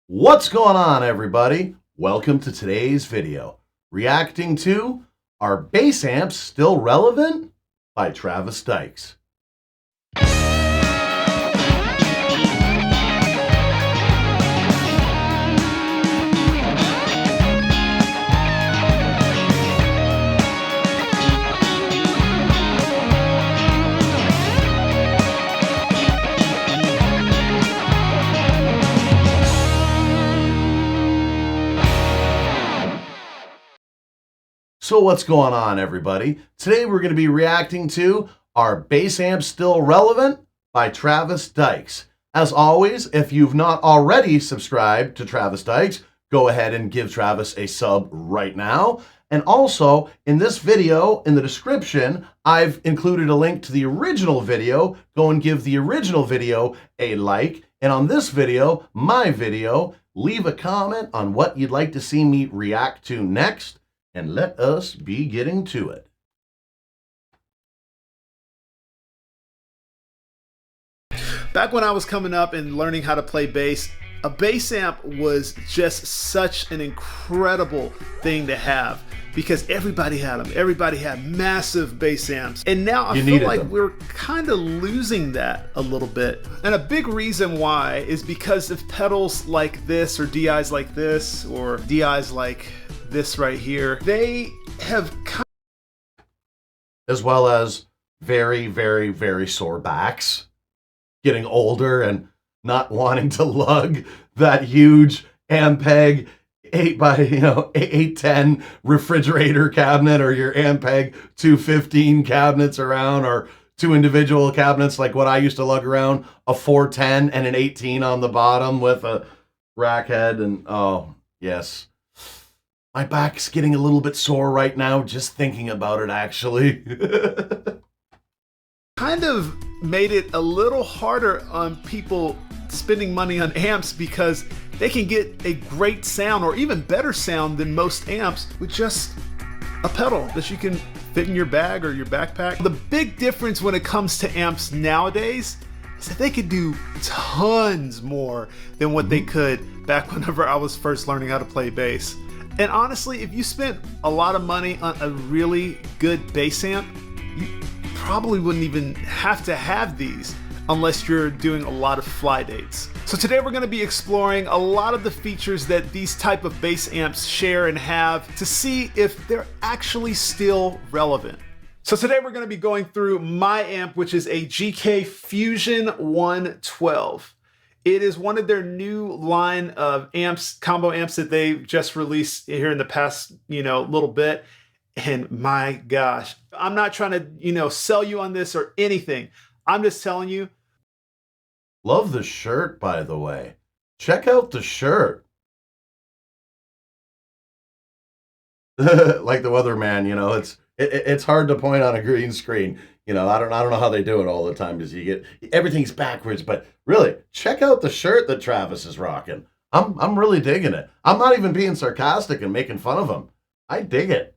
What's going on, everybody? Welcome to today's video, reacting to Are Bass Amps Still Relevant? By Travis Dykes. So what's going on, everybody? Today we're going to be reacting to Are Bass Amps Still Relevant? By Travis Dykes. As always, if you've not already subscribed to Travis Dykes, go ahead and give Travis a sub right now. And also, in this video, in the description, I've included a link to the original video. Go and give the original video a like. And on this video, my video, leave a comment on what you'd like to see me react to next. And let us be getting to it. Back when I was coming up and learning how to play bass, a bass amp was just such an incredible thing to have because everybody had them. Everybody had massive bass amps. And now I feel like we're kind of losing that a little bit. And a big reason why is because of pedals like this or DIs like this or DIs like this right here. They have as well as very, very, very sore backs, getting older and not wanting to lug that huge Ampeg 810 refrigerator cabinet or your Ampeg 215 cabinets around, or two individual cabinets like what I used to lug around, a 410 and an 18 on the bottom with a rack head. And oh yes, my back's getting a little bit sore right now just thinking about it, actually. kind of made it a little harder on people spending money on amps because they can get a great sound or even better sound than most amps with just a pedal that you can fit in your bag or your backpack. The big difference when it comes to amps nowadays is that they could do tons more than what they could back whenever I was first learning how to play bass. And honestly, if you spent a lot of money on a really good bass amp, you probably wouldn't even have to have these unless you're doing a lot of fly dates. So today we're going to be exploring a lot of the features that these type of bass amps share and have to see if they're actually still relevant. So today we're going to be going through my amp, which is a GK Fusion 112. It is one of their new line of amps, combo amps that they just released here in the past, little bit. And my gosh, I'm not trying to, sell you on this or anything. I'm just telling you. Love the shirt, by the way. Check out the shirt. Like the weatherman, it's hard to point on a green screen. I don't know how they do it all the time because everything's backwards, but really, check out the shirt that Travis is rocking. I'm really digging it. I'm not even being sarcastic and making fun of him. I dig it.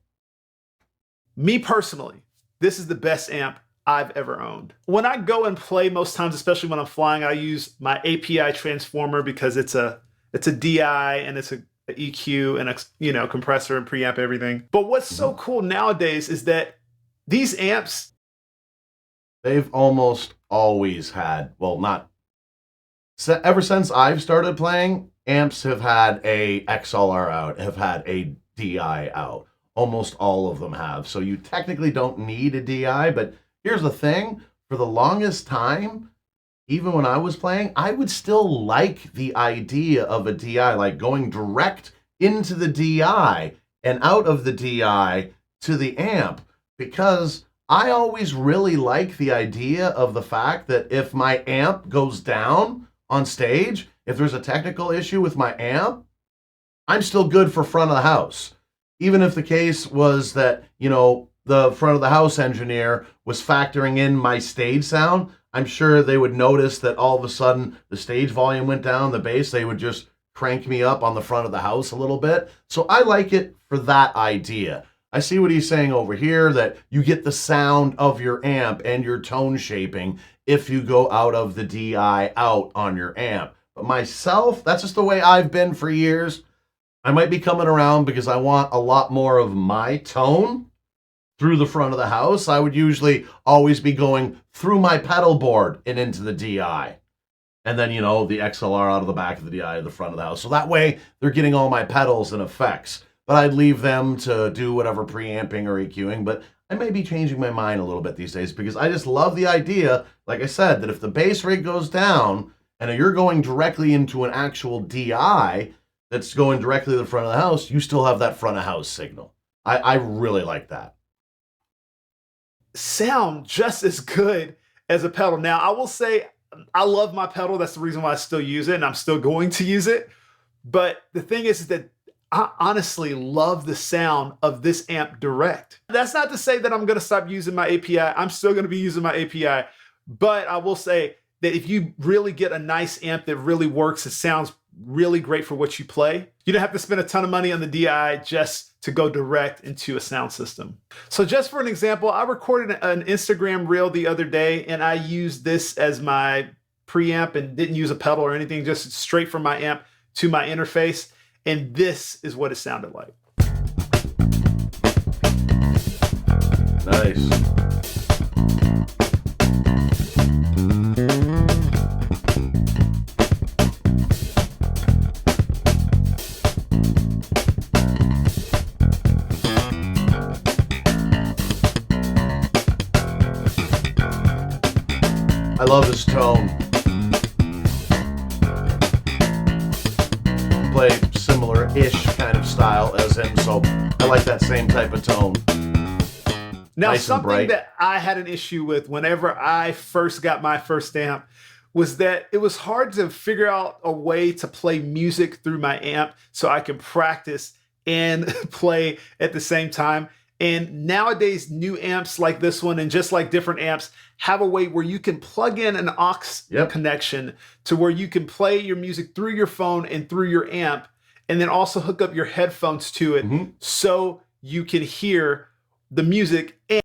Me personally, this is the best amp I've ever owned. When I go and play most times, especially when I'm flying, I use my API transformer because it's a DI and it's a EQ and a compressor and preamp, everything. But what's so cool nowadays is that these amps, they've almost always had, ever since I've started playing, amps have had a XLR out, have had a DI out. Almost all of them have. So you technically don't need a DI, but here's the thing. For the longest time, even when I was playing, I would still like the idea of a DI, like going direct into the DI and out of the DI to the amp, because I always really like the idea of the fact that if my amp goes down on stage, if there's a technical issue with my amp, I'm still good for front of the house. Even if the case was that, the front of the house engineer was factoring in my stage sound, I'm sure they would notice that all of a sudden the stage volume went down, the bass, they would just crank me up on the front of the house a little bit. So I like it for that idea. I see what he's saying over here, that you get the sound of your amp and your tone shaping if you go out of the DI out on your amp. But myself, that's just the way I've been for years. I might be coming around because I want a lot more of my tone through the front of the house. I would usually always be going through my pedal board and into the DI. And then, the XLR out of the back of the DI to the front of the house. So that way they're getting all my pedals and effects. But I'd leave them to do whatever preamping or EQing. But I may be changing my mind a little bit these days because I just love the idea, like I said, that if the bass rate goes down and you're going directly into an actual DI that's going directly to the front of the house, you still have that front of house signal. I really like that. Sound just as good as a pedal. Now, I will say I love my pedal. That's the reason why I still use it, and I'm still going to use it. But the thing is that I honestly love the sound of this amp direct. That's not to say that I'm going to stop using my API. I'm still going to be using my API. But I will say that if you really get a nice amp that really works, it sounds really great for what you play. You don't have to spend a ton of money on the DI just to go direct into a sound system. So just for an example, I recorded an Instagram reel the other day and I used this as my preamp and didn't use a pedal or anything, just straight from my amp to my interface. And this is what it sounded like. Nice. I love his tone. Play similar-ish kind of style as him, so I like that same type of tone. Now, Nice and bright. something that I had an issue with whenever I first got my first amp was that it was hard to figure out a way to play music through my amp so I can practice and play at the same time. And nowadays, new amps like this one and just like different amps have a way where you can plug in an aux connection to where you can play your music through your phone and through your amp, and then also hook up your headphones to it so you can hear the music. And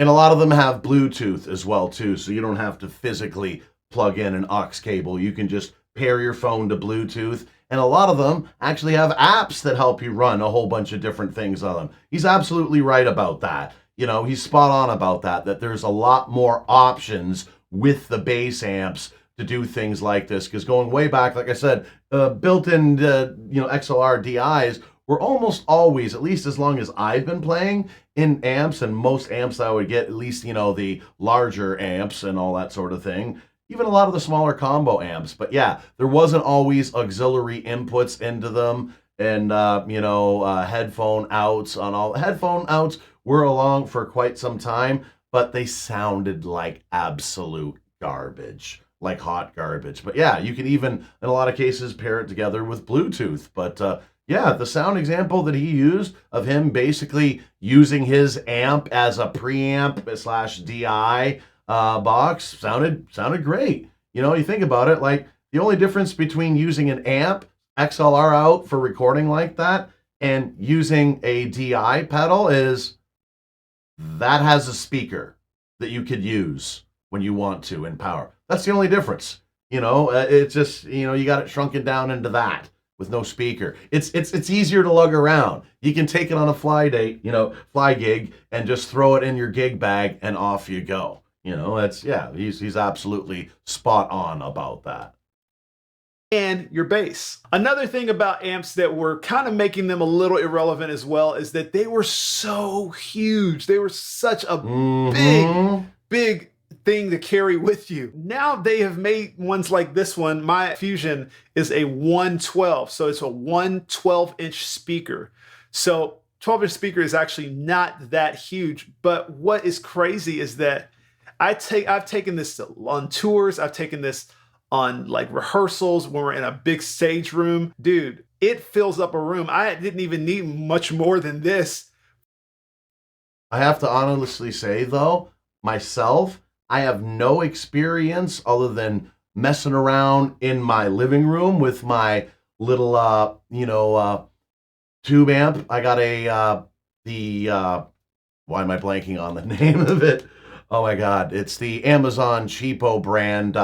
a lot of them have Bluetooth as well, too, so you don't have to physically plug in an aux cable. You can just pair your phone to Bluetooth. And a lot of them actually have apps that help you run a whole bunch of different things on them. He's absolutely right about that. He's spot on about that there's a lot more options with the bass amps to do things like this. Because going way back, like I said, built-in, XLR DIs were almost always, at least as long as I've been playing, in amps, and most amps I would get, at least, the larger amps and all that sort of thing. Even a lot of the smaller combo amps. But yeah, there wasn't always auxiliary inputs into them and, headphone outs on all. Headphone outs were along for quite some time, but they sounded like absolute garbage, like hot garbage. But yeah, you can even, in a lot of cases, pair it together with Bluetooth. But yeah, the sound example that he used of him basically using his amp as a preamp / DI box sounded great. You think about it, like the only difference between using an amp XLR out for recording like that and using a DI pedal is that has a speaker that you could use when you want to in power. That's the only difference. It's just, you got it shrunken down into that with no speaker. It's easier to lug around. You can take it on a fly gig and just throw it in your gig bag and off you go. He's absolutely spot on about that. And your bass. Another thing about amps that were kind of making them a little irrelevant as well is that they were so huge. They were such a big thing to carry with you. Now they have made ones like this one. My Fusion is a 112, so it's a 112-inch speaker. So 12-inch speaker is actually not that huge, but what is crazy is that I've taken this on tours. I've taken this on like rehearsals when we're in a big stage room. Dude, it fills up a room. I didn't even need much more than this. I have to honestly say, though, myself, I have no experience other than messing around in my living room with my little, tube amp. I got why am I blanking on the name of it? Oh my God, it's the Amazon cheapo brand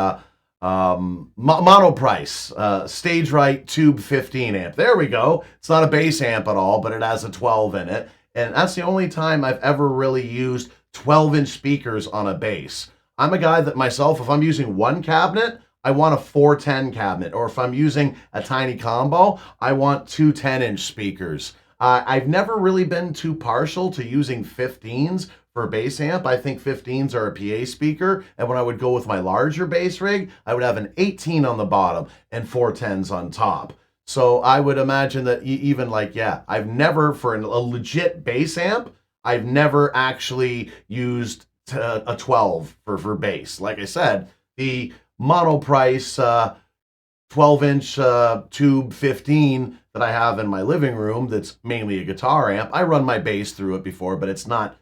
Monoprice, stage right tube 15 amp. There we go. It's not a bass amp at all, but it has a 12 in it. And that's the only time I've ever really used 12-inch speakers on a bass. I'm a guy that myself, if I'm using one cabinet, I want a 410 cabinet. Or if I'm using a tiny combo, I want two 10-inch speakers. I've never really been too partial to using 15s for a bass amp. I think 15s are a PA speaker, and when I would go with my larger bass rig, I would have an 18 on the bottom and 410s on top. So I would imagine that even like, yeah, I've never, for a legit bass amp, I've never actually used a 12 for bass. Like I said, the Monoprice 12-inch tube 15 that I have in my living room that's mainly a guitar amp. I run my bass through it before, but it's not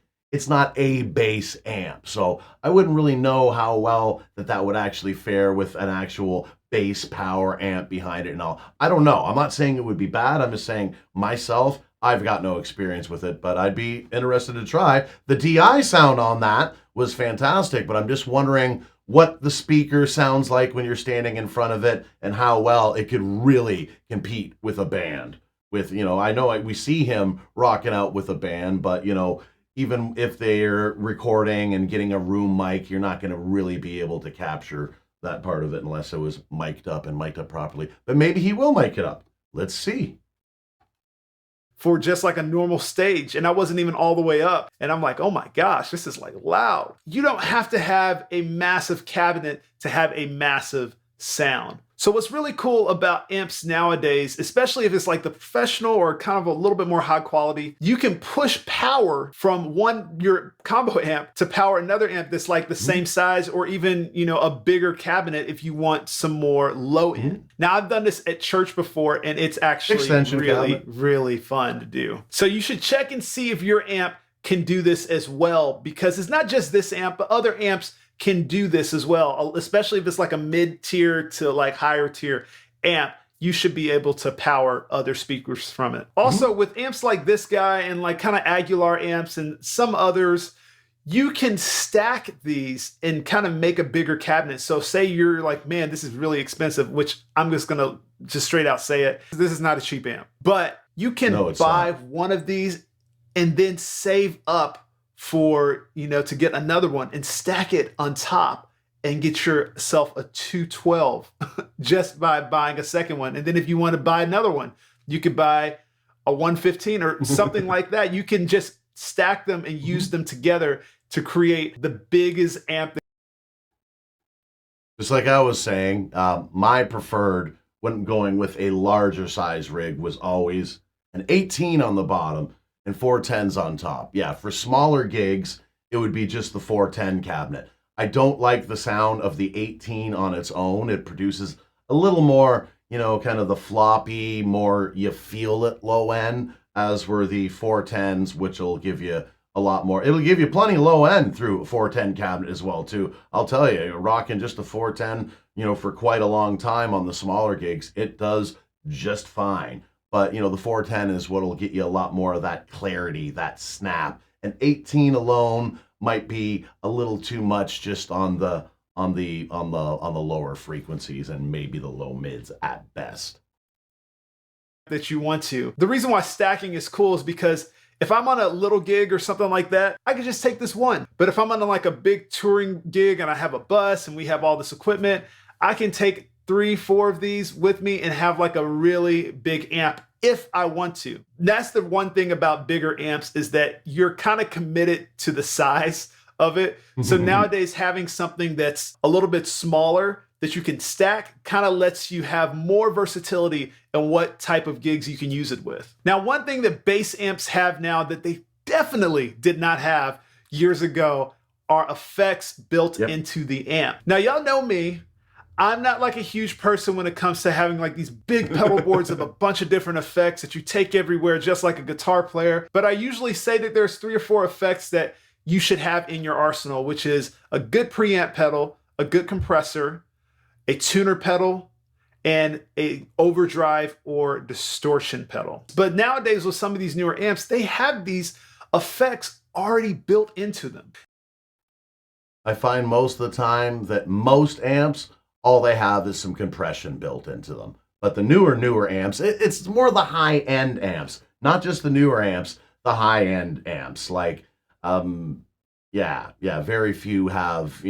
a bass amp. So I wouldn't really know how well that would actually fare with an actual bass power amp behind it and all. I don't know. I'm not saying it would be bad. I'm just saying myself, I've got no experience with it, but I'd be interested to try. The DI sound on that was fantastic, but I'm just wondering what the speaker sounds like when you're standing in front of it and how well it could really compete with a band. With, I know we see him rocking out with a band, but, even if they're recording and getting a room mic, you're not going to really be able to capture that part of it unless it was mic'd up and mic'd up properly. But maybe he will mic it up. Let's see. For just like a normal stage, and I wasn't even all the way up, and I'm like, oh my gosh, this is like loud. You don't have to have a massive cabinet to have a massive sound. So what's really cool about amps nowadays, especially if it's like the professional or kind of a little bit more high quality, you can push power from your combo amp to power another amp that's like the same size, or even, a bigger cabinet if you want some more low end. Now I've done this at church before, and it's actually really fun to do. So you should check and see if your amp can do this as well, because it's not just this amp, but other amps can do this as well, especially if it's like a mid-tier to like higher tier amp. You should be able to power other speakers from it. Also, with amps like this guy and like kind of Aguilar amps and some others, you can stack these and kind of make a bigger cabinet. So say you're like, man, this is really expensive, which I'm just gonna just straight out say it. This is not a cheap amp, but you can buy one of these and then save up for, to get another one and stack it on top and get yourself a 212 just by buying a second one. And then if you want to buy another one, you could buy a 115 or something like that. You can just stack them and use them together to create the biggest amp. Just like I was saying, my preferred when going with a larger size rig was always an 18 on the bottom and 410s on top. Yeah, for smaller gigs, it would be just the 410 cabinet. I don't like the sound of the 18 on its own. It produces a little more, kind of the floppy, more you feel it low end, as were the 410s, which will give you a lot more. It'll give you plenty low end through a 410 cabinet as well, too. I'll tell you, you're rocking just a 410, for quite a long time on the smaller gigs, it does just fine. But, the 410 is what'll get you a lot more of that clarity, that snap. And 18 alone might be a little too much just on the lower frequencies and maybe the low mids at best. That you want to. The reason why stacking is cool is because if I'm on a little gig or something like that, I can just take this one. But if I'm on like a big touring gig and I have a bus and we have all this equipment, I can take 3-4 of these with me and have like a really big amp if I want to. That's the one thing about bigger amps, is that you're kind of committed to the size of it. So nowadays, having something that's a little bit smaller that you can stack kind of lets you have more versatility in what type of gigs you can use it with. Now, one thing that bass amps have now that they definitely did not have years ago are effects built into the amp. Now, y'all know me. I'm not like a huge person when it comes to having like these big pedal boards of a bunch of different effects that you take everywhere, just like a guitar player. But I usually say that there's 3 or 4 effects that you should have in your arsenal, which is a good preamp pedal, a good compressor, a tuner pedal, and a overdrive or distortion pedal. But nowadays with some of these newer amps, they have these effects already built into them. I find most of the time that most amps all they have is some compression built into them. But the newer amps, it's more the high-end amps, not just the newer amps, the high-end amps. Like, yeah, very few have,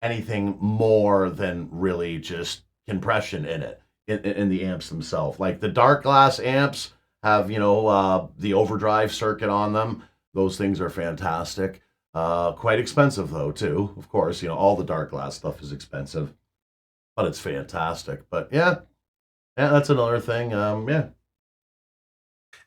anything more than really just compression in it, in the amps themselves. Like the dark glass amps have, the overdrive circuit on them. Those things are fantastic. Quite expensive though, too. Of course, all the dark glass stuff is expensive, but it's fantastic. But yeah, that's another thing. Yeah.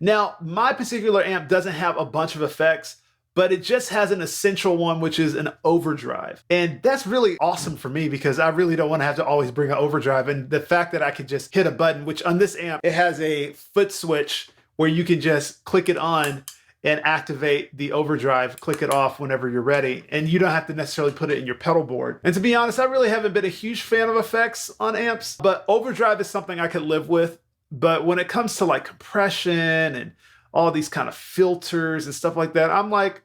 Now, my particular amp doesn't have a bunch of effects, but it just has an essential one, which is an overdrive. And that's really awesome for me because I really don't want to have to always bring an overdrive. And the fact that I could just hit a button, which on this amp, it has a foot switch where you can just click it on and activate the overdrive, click it off whenever you're ready. And you don't have to necessarily put it in your pedal board. And to be honest, I really haven't been a huge fan of effects on amps, but overdrive is something I could live with. But when it comes to like compression and all these kind of filters and stuff like that, I'm like,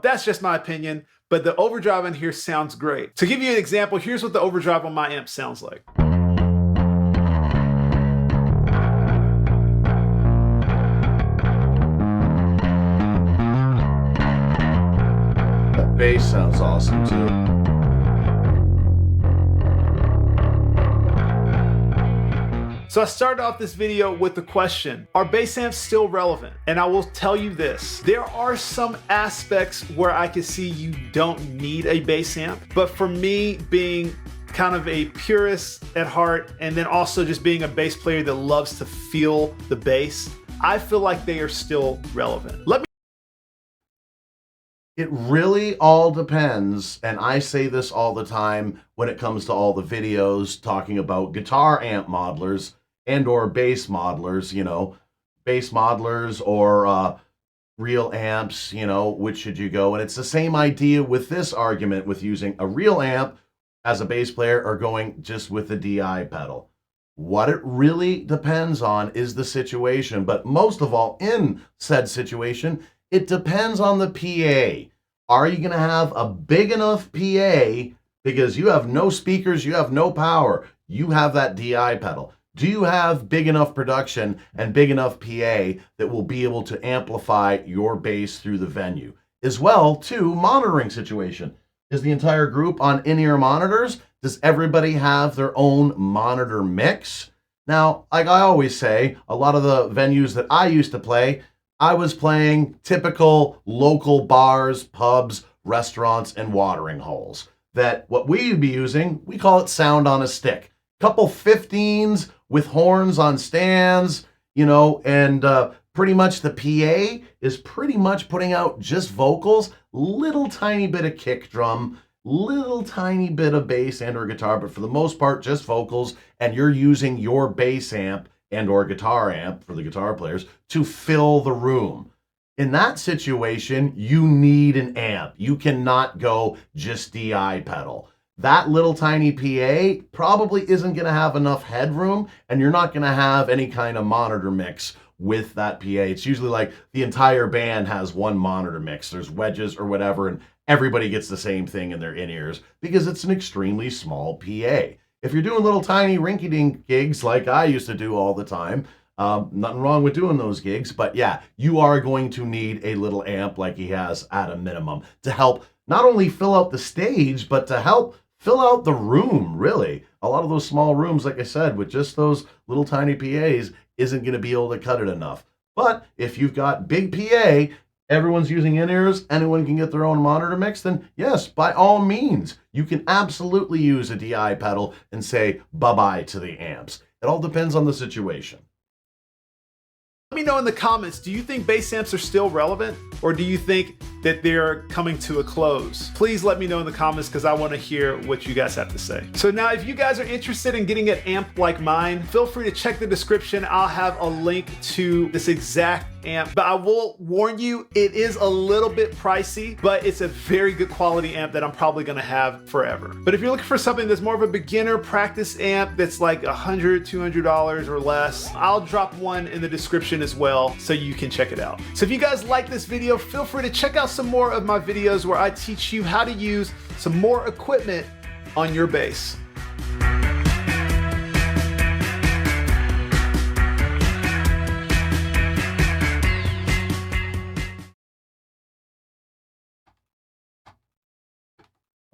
that's just my opinion. But the overdrive in here sounds great. To give you an example, here's what the overdrive on my amp sounds like. That bass sounds awesome too. So I started off this video with the question, are bass amps still relevant? And I will tell you this, there are some aspects where I can see you don't need a bass amp, but for me, being kind of a purist at heart, and then also just being a bass player that loves to feel the bass, I feel like they are still relevant. It really all depends, and I say this all the time when it comes to all the videos talking about guitar amp modelers and or bass modelers, bass modelers or real amps, which should you go? And it's the same idea with this argument with using a real amp as a bass player or going just with the DI pedal. What it really depends on is the situation, but most of all in said situation, it depends on the PA. Are you going to have a big enough PA because you have no speakers, you have no power, you have that DI pedal? Do you have big enough production and big enough PA that will be able to amplify your bass through the venue? As well, too, monitoring situation. Is the entire group on in-ear monitors? Does everybody have their own monitor mix? Now, like I always say, a lot of the venues that I used to play, I was playing typical local bars, pubs, restaurants, and watering holes. That what we'd be using, we call it sound on a stick. Couple 15s with horns on stands, and pretty much the PA is pretty much putting out just vocals, little tiny bit of kick drum, little tiny bit of bass and or guitar, but for the most part, just vocals, and you're using your bass amp and or guitar amp for the guitar players to fill the room. In that situation, you need an amp. You cannot go just DI pedal. That little tiny PA probably isn't going to have enough headroom, and you're not going to have any kind of monitor mix with that PA. It's usually like the entire band has one monitor mix. There's wedges or whatever, and everybody gets the same thing in their in-ears because it's an extremely small PA. If you're doing little tiny rinky-dink gigs like I used to do all the time, nothing wrong with doing those gigs, but yeah, you are going to need a little amp like he has at a minimum to help not only fill out the stage, but to help fill out the room, really. A lot of those small rooms, like I said, with just those little tiny PAs, isn't going to be able to cut it enough. But if you've got big PA, everyone's using in-ears, anyone can get their own monitor mix, then yes, by all means, you can absolutely use a DI pedal and say bye-bye to the amps. It all depends on the situation. Let me know in the comments, do you think bass amps are still relevant? Or do you think that they're coming to a close? Please let me know in the comments because I want to hear what you guys have to say. So now if you guys are interested in getting an amp like mine, feel free to check the description. I'll have a link to this exact amp, but I will warn you, it is a little bit pricey, but it's a very good quality amp that I'm probably gonna have forever. But if you're looking for something that's more of a beginner practice amp that's like $100, $200 or less, I'll drop one in the description as well so you can check it out. So if you guys like this video, feel free to check out some more of my videos where I teach you how to use some more equipment on your bass.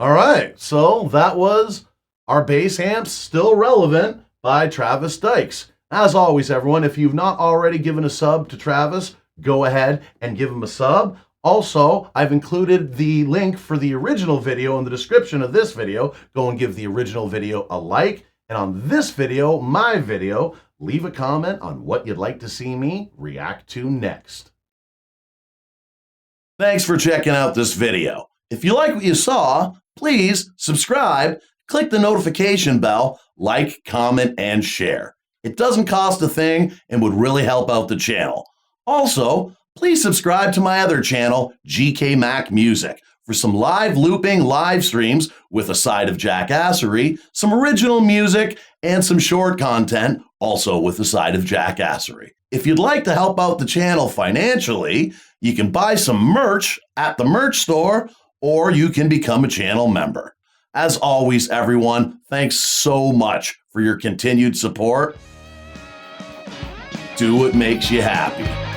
All right, so that was our bass amps still relevant by Travis Dykes. As always, everyone, if you've not already given a sub to Travis, go ahead and give him a sub. Also, I've included the link for the original video in the description of this video. Go and give the original video a like. And on this video, my video, leave a comment on what you'd like to see me react to next. Thanks for checking out this video. If you like what you saw, please subscribe, click the notification bell, like, comment, and share. It doesn't cost a thing and would really help out the channel. Also, please subscribe to my other channel, GK Mac Music, for some live looping live streams with a side of jackassery, some original music, and some short content, also with a side of jackassery. If you'd like to help out the channel financially, you can buy some merch at the merch store, or you can become a channel member. As always, everyone, thanks so much for your continued support. Do what makes you happy.